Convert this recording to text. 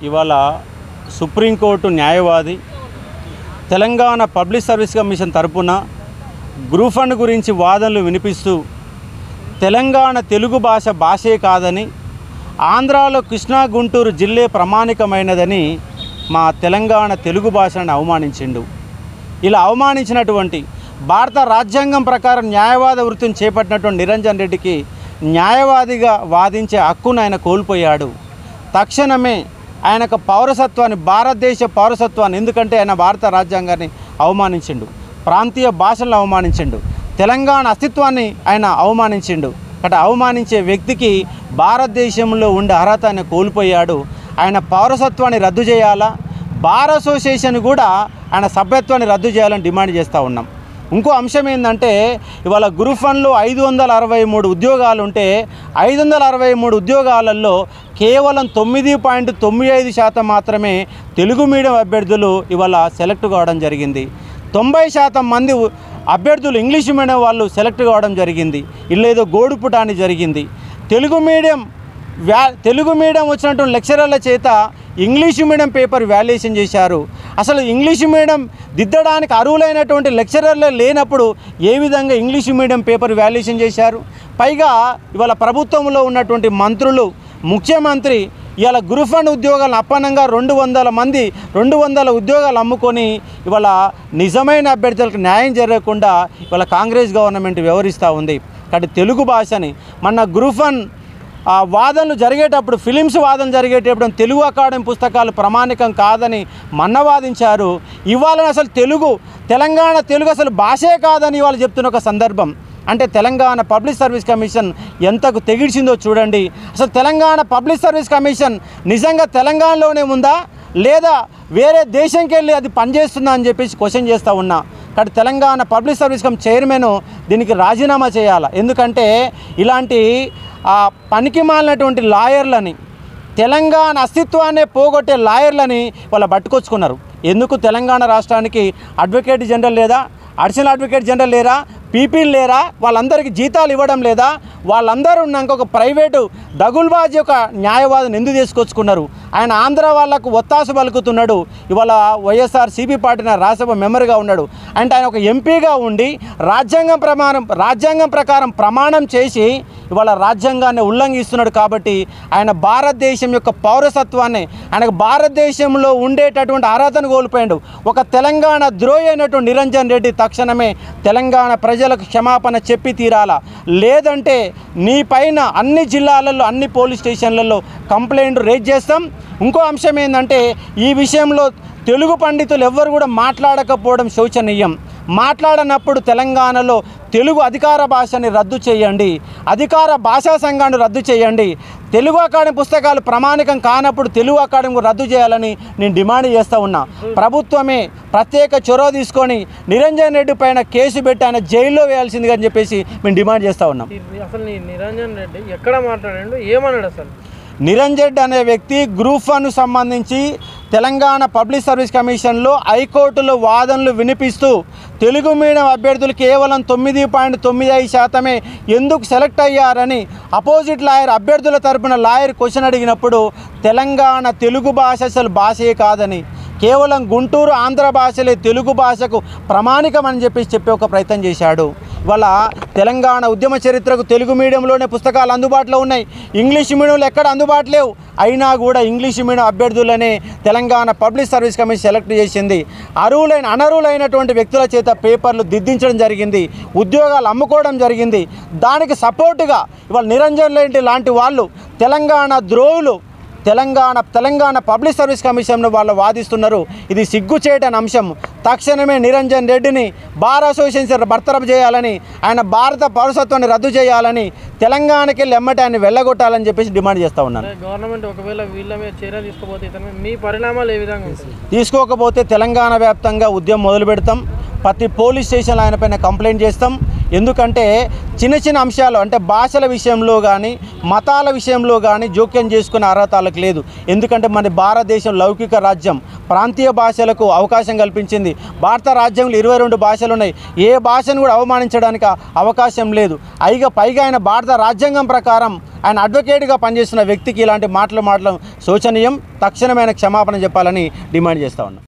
ఇవాళ సుప్రీంకోర్టు న్యాయవాది Telangana public service commission తరపున గ్రూప్ వన్ గురించి వాదనలు వినిపిస్తూ తెలంగాణ తెలుగు భాషే కాదని, ఆంధ్రాలో కృష్ణా గుంటూరు జిల్లే ప్రామాణికమైనదని మా తెలంగాణ తెలుగు భాషను అవమానించిండు. ఇలా అవమానించినటువంటి భారత రాజ్యాంగం ప్రకారం న్యాయవాద వృత్తిని చేపట్టినటువంటి నిరంజన్ రెడ్డికి న్యాయవాదిగా వాదించే హక్కును ఆయన కోల్పోయాడు. తక్షణమే ఆయనకు పౌరసత్వాన్ని, భారతదేశ పౌరసత్వాన్ని, ఎందుకంటే ఆయన భారత రాజ్యాంగాన్ని అవమానించిండు, ప్రాంతీయ భాషలను అవమానించిండు, తెలంగాణ అస్తిత్వాన్ని ఆయన అవమానించిండు. అక్కడ అవమానించే వ్యక్తికి భారతదేశంలో ఉండే అర్హత ఆయన కోల్పోయాడు. ఆయన పౌరసత్వాన్ని రద్దు చేయాలా, బార్ అసోసియేషన్ కూడా ఆయన సభ్యత్వాన్ని రద్దు చేయాలని డిమాండ్ చేస్తూ ఉన్నాం. ఇంకో అంశం ఏంటంటే ఇవాళ గ్రూప్ వన్లో 563 ఉద్యోగాలు ఉంటే 563 ఉద్యోగాలలో కేవలం 9.95% మాత్రమే తెలుగు మీడియం అభ్యర్థులు ఇవాళ సెలెక్ట్ కావడం జరిగింది. 90% మంది అభ్యర్థులు ఇంగ్లీష్ మీడియం వాళ్ళు సెలెక్ట్ కావడం జరిగింది. ఇల్లేదో గోడుపుటాన్ని జరిగింది. తెలుగు మీడియం వచ్చినటువంటి లెక్చరర్ల చేత ఇంగ్లీష్ మీడియం పేపర్ వాల్యుయేషన్ చేశారు. అసలు ఇంగ్లీష్ మీడియం దిద్దడానికి అర్హులైనటువంటి లెక్చరర్లే లేనప్పుడు ఏ విధంగా ఇంగ్లీష్ మీడియం పేపర్ వాల్యుయేషన్ చేశారు? పైగా ఇవాళ ప్రభుత్వంలో ఉన్నటువంటి మంత్రులు, ముఖ్యమంత్రి ఇవాళ గ్రూప్ వన్ ఉద్యోగాలను అప్పనంగా 200 ఉద్యోగాలు అమ్ముకొని ఇవాళ నిజమైన అభ్యర్థులకు న్యాయం జరగకుండా ఇవాళ కాంగ్రెస్ గవర్నమెంట్ వ్యవహరిస్తూ ఉంది. కాబట్టి తెలుగు భాషని మన గ్రూప్ వన్ వాదనలు జరిగేటప్పుడు, ఫిలిమ్స్ వాదనలు జరిగేటప్పుడు తెలుగు అకాడమీ పుస్తకాలు ప్రామాణికం కాదని వాదించారు. ఇవాళ అసలు తెలంగాణ తెలుగు అసలు భాషే కాదని ఇవాళ చెప్తున్న ఒక సందర్భం. అంటే తెలంగాణ పబ్లిక్ సర్వీస్ కమిషన్ ఎంతకు తెగిడ్చిందో చూడండి. అసలు తెలంగాణ పబ్లిక్ సర్వీస్ కమిషన్ నిజంగా తెలంగాణలోనే ఉందా లేదా వేరే దేశంకి వెళ్ళి అది పనిచేస్తుందా అని చెప్పేసి క్వశ్చన్ చేస్తూ ఉన్నా. కాబట్టి Telangana public service commission chairman దీనికి రాజీనామా చేయాలి. ఎందుకంటే ఇలాంటి పనికి మాలినటువంటి లాయర్లని, తెలంగాణ అస్తిత్వాన్ని పోగొట్టే లాయర్లని వాళ్ళు పట్టుకొచ్చుకున్నారు. ఎందుకు తెలంగాణ రాష్ట్రానికి అడ్వకేట్ జనరల్ లేదా, అడిషనల్ అడ్వకేట్ జనరల్ లేరా, పీపీలు లేరా, వాళ్ళందరికీ జీతాలు ఇవ్వడం లేదా? వాళ్ళందరూ ఉన్నాక ఒక ప్రైవేటు దగుల్బాజీ ఒక న్యాయవాదిని ఎందుకు తీసుకొచ్చుకున్నారు? ఆయన ఆంధ్ర వాళ్లకు ఒత్తాసు పలుకుతున్నాడు. ఇవాళ వైఎస్ఆర్ సిపి పార్టీ రాజ్యసభ మెంబర్గా ఉన్నాడు. అంటే ఆయన ఒక ఎంపీగా ఉండి రాజ్యాంగం ప్రకారం ప్రమాణం చేసి ఇవాళ రాజ్యాంగాన్ని ఉల్లంఘిస్తున్నాడు. కాబట్టి ఆయన భారతదేశం యొక్క పౌరసత్వాన్ని, ఆయనకు భారతదేశంలో ఉండేటటువంటి అర్హతను కోల్పోయాడు. ఒక తెలంగాణ ద్రోహి అయినటువంటి నిరంజన్ రెడ్డి తక్షణమే తెలంగాణ ప్రజలకు క్షమాపణ చెప్పి తీరాలా, లేదంటే నీ పైన అన్ని జిల్లాలలో, అన్ని పోలీస్ స్టేషన్లలో కంప్లైంట్ రేజ్ చేస్తాం. ఇంకో అంశం ఏంటంటే ఈ విషయంలో తెలుగు పండితులు ఎవ్వరు కూడా మాట్లాడకపోవడం శోచనీయం. మాట్లాడనప్పుడు తెలంగాణలో తెలుగు అధికార భాషని రద్దు చేయండి, అధికార భాషా సంఘాన్ని రద్దు చేయండి. తెలుగు అకాడమీ పుస్తకాలు ప్రామాణికం కానప్పుడు తెలుగు అకాడమీ రద్దు చేయాలని నేను డిమాండ్ చేస్తూ ఉన్నా. ప్రభుత్వమే ప్రత్యేక చొరవ తీసుకొని నిరంజన్ రెడ్డి పైన కేసు పెట్టి ఆయన జైల్లో వేయాల్సిందిగా అని చెప్పేసి మేము డిమాండ్ చేస్తూ ఉన్నాం. అసలు నిరంజన్ రెడ్డి ఎక్కడ మాట్లాడాడు, ఏమన్నాడు? అసలు నిరంజన్ రెడ్డి అనే వ్యక్తి గ్రూప్ వన్ సంబంధించి తెలంగాణ పబ్లిక్ సర్వీస్ కమిషన్లో హైకోర్టులో వాదనలు వినిపిస్తూ తెలుగు మీడియం అభ్యర్థులు కేవలం 9.95% ఎందుకు సెలెక్ట్ అయ్యారని అపోజిట్ లాయర్, అభ్యర్థుల తరపున లాయర్ క్వశ్చన్ అడిగినప్పుడు తెలంగాణ తెలుగు భాష అసలు భాషే కాదని, కేవలం గుంటూరు ఆంధ్ర భాషలే తెలుగు భాషకు ప్రామాణికం అని చెప్పే ఒక ప్రయత్నం చేశాడు. ఇవాళ తెలంగాణ ఉద్యమ చరిత్రకు తెలుగు మీడియంలోనే పుస్తకాలు అందుబాటులో ఉన్నాయి, ఇంగ్లీష్ మీడియంలో ఎక్కడ అందుబాటు లేవు. అయినా కూడా ఇంగ్లీష్ మీడియం అభ్యర్థులనే Telangana public service commission select చేసింది. అనర్హులైనటువంటి వ్యక్తుల చేత పేపర్లు దిద్దించడం జరిగింది, ఉద్యోగాలు అమ్ముకోవడం జరిగింది. దానికి సపోర్టుగా ఇవాళ నిరంజన్ రెడ్డి లాంటి వాళ్ళు తెలంగాణ ద్రోహులు తెలంగాణ పబ్లిక్ సర్వీస్ కమిషన్ వాళ్ళు వాదిస్తున్నారు. ఇది సిగ్గుచేటని అంశం. తక్షణమే నిరంజన్ రెడ్డిని బార్ అసోసియేషన్ బర్తరఫ్ చేయాలని, ఆయన భారత పౌరసత్వాన్ని రద్దు చేయాలని, తెలంగాణకి వెళ్ళి ఎమ్మటి ఆయన వెళ్ళగొట్టాలని చెప్పేసి డిమాండ్ చేస్తూ ఉన్నాను. గవర్నమెంట్ ఒకవేళ వీళ్ళ మీద చర్య తీసుకోకపోతే మీ పరిణామాలు ఏ విధంగా ఉంటాయి? తీసుకోకపోతే తెలంగాణ వ్యాప్తంగా ఉద్యమం మొదలు పెడతాం. ప్రతి పోలీస్ స్టేషన్లో ఆయన పైన కంప్లైంట్ చేస్తాం. ఎందుకంటే చిన్న చిన్న అంశాలు అంటే భాషల విషయంలో కానీ మతాల విషయంలో కానీ జోక్యం చేసుకునే అర్హత వాళ్ళకి లేదు. ఎందుకంటే మన భారతదేశం లౌకిక రాజ్యం, ప్రాంతీయ భాషలకు అవకాశం కల్పించింది. భారత రాజ్యంలో 22 భాషలు ఉన్నాయి. ఏ భాషను కూడా అవమానించడానికి అవకాశం లేదు. పైగా ఆయన భారత రాజ్యాంగం ప్రకారం ఆయన అడ్వకేట్గా పనిచేస్తున్న వ్యక్తికి ఇలాంటి మాటలు శోచనీయం. తక్షణమైన క్షమాపణ చెప్పాలని డిమాండ్ చేస్తూ ఉన్నాం.